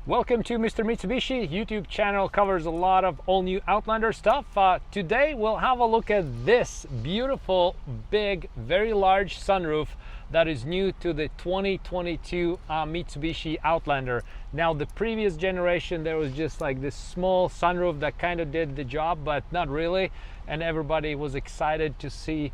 Welcome to Mr. Mitsubishi. YouTube channel covers a lot of all new Outlander stuff. Today we'll have a look at this beautiful, big, very large sunroof that is new to the 2022 Mitsubishi Outlander. Now the previous generation there was just like this small sunroof that kind of did the job, but not really, and everybody was excited to see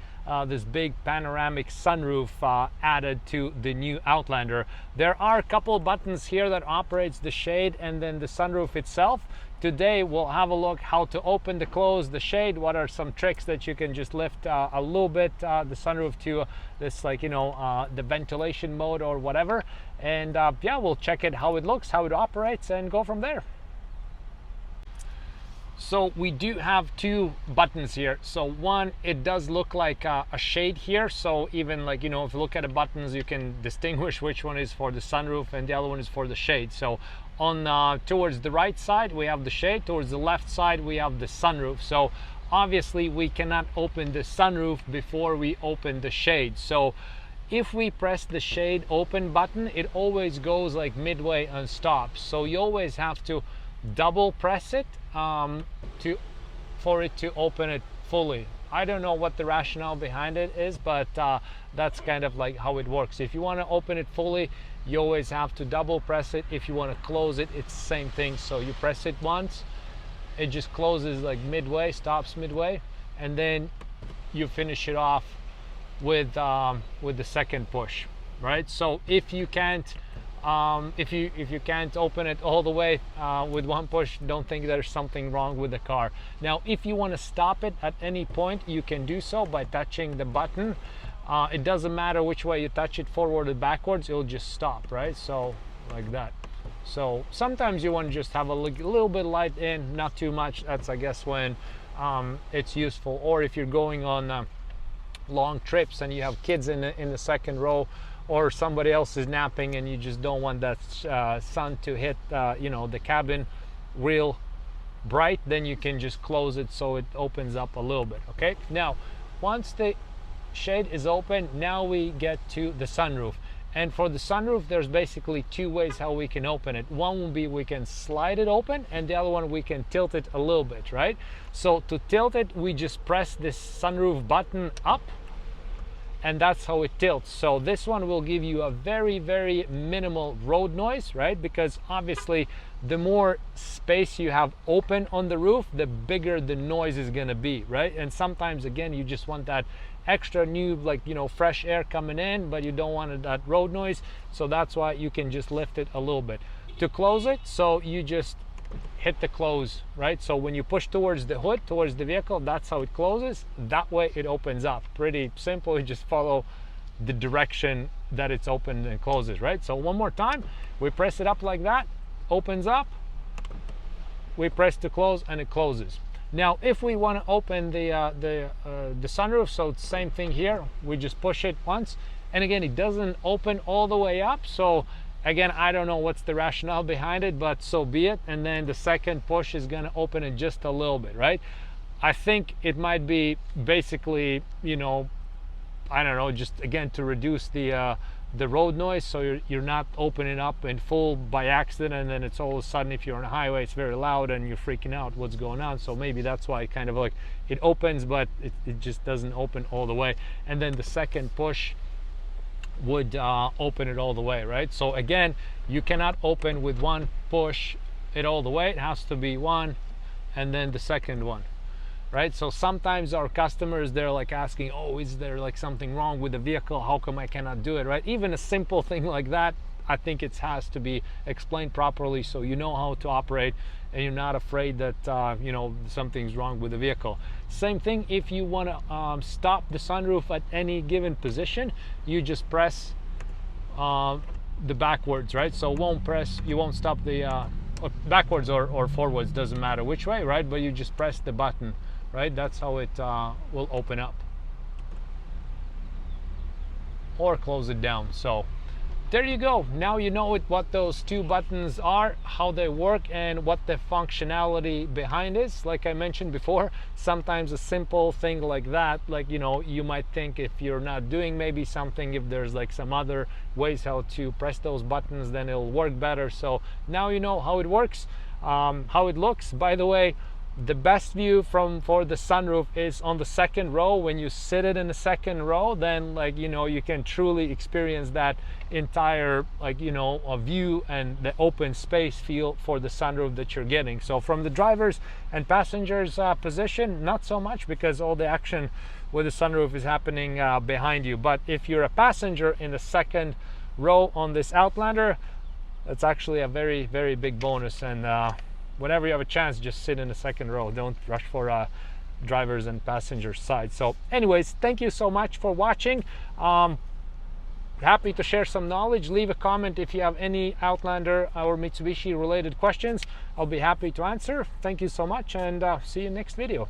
this big panoramic sunroof added to the new Outlander. There are a couple buttons here that operates the shade and then the sunroof itself. Today we'll have a look how to open and close the shade. What are some tricks that you can just lift a little bit the sunroof to this, like, you know, the ventilation mode or whatever, and yeah, we'll check it, how it looks, how it operates, and go from there. So we do have two buttons here. So one, it does look like a shade here, so even, like, you know, if you look at the buttons you can distinguish which one is for the sunroof and the other one is for the shade. So on towards the right side we have the shade, towards the left side we have the sunroof. So obviously we cannot open the sunroof before we open the shade. So if we press the shade open button, it always goes like midway and stops. So you always have to double press it for it to open it fully. I don't know what the rationale behind it is, but that's kind of like how it works. If you want to open it fully, you always have to double press it. If you want to close it, it's the same thing. So you press it once, it just closes like midway, stops midway, and then you finish it off with the second push, right? So if you can't if you can't open it all the way with one push, don't think there's something wrong with the car. Now if you want to stop it at any point, you can do so by touching the button. It doesn't matter which way you touch it, forward or backwards, it'll just stop, right? So like that. So sometimes you want to just have a little bit light in, not too much. That's, I guess, when it's useful. Or if you're going on long trips and you have kids in the second row, or somebody else is napping and you just don't want that sun to hit you know, the cabin real bright, then you can just close it so it opens up a little bit. Okay, now once the shade is open, now we get to the sunroof. And for the sunroof there's basically two ways how we can open it. One will be we can slide it open, and the other one we can tilt it a little bit, right? So to tilt it, we just press this sunroof button up, and that's how it tilts. So this one will give you a very, very minimal road noise, right? Because obviously the more space you have open on the roof, the bigger the noise is gonna be, right? And sometimes, again, you just want that extra new, like, you know, fresh air coming in, but you don't want that road noise. So that's why you can just lift it a little bit. To close it, so you just hit the close, right? So when you push towards the hood, towards the vehicle, that's how it closes. That way it opens up. Pretty simple. You just follow the direction that it's opened and closes, right? So one more time, we press it up like that, opens up, we press to close, and it closes. Now if we want to open the sunroof, so it's the same thing here. We just push it once, and again, it doesn't open all the way up. So again, I don't know what's the rationale behind it, but so be it. And then the second push is going to open it just a little bit, right? I think it might be basically, you know, I don't know, just again to reduce the road noise, so you're not opening up in full by accident, and then it's all of a sudden, if you're on a highway, it's very loud and you're freaking out what's going on. So maybe that's why it kind of like it opens, but it just doesn't open all the way. And then the second push would open it all the way, right? So again, you cannot open with one push it all the way. It has to be one and then the second one, right? So sometimes our customers, they're like asking, oh, is there like something wrong with the vehicle? How come I cannot do it, right? Even a simple thing like that, I think it has to be explained properly so you know how to operate and you're not afraid that you know, something's wrong with the vehicle. Same thing if you want to stop the sunroof at any given position, you just press the backwards, right? So you won't stop the backwards or forwards, doesn't matter which way, right? But you just press the button, right? That's how it will open up or close it down. So there you go. Now you know what those two buttons are, how they work, and what the functionality behind is. Like I mentioned before, sometimes a simple thing like that, like, you know, you might think if you're not doing maybe something, if there's like some other ways how to press those buttons, then it'll work better. So now you know how it works, how it looks. By the way, the best view for the sunroof is on the second row. When you sit it in the second row, then, like, you know, you can truly experience that entire, like, you know, a view and the open space feel for the sunroof that you're getting. So from the driver's and passenger's position, not so much, because all the action with the sunroof is happening behind you. But if you're a passenger in the second row on this Outlander, that's actually a very, very big bonus. And whenever you have a chance, just sit in the second row. Don't rush for drivers and passengers side. So anyways, thank you so much for watching. Happy to share some knowledge. Leave a comment if you have any Outlander or Mitsubishi related questions. I'll be happy to answer. Thank you so much, and see you next video.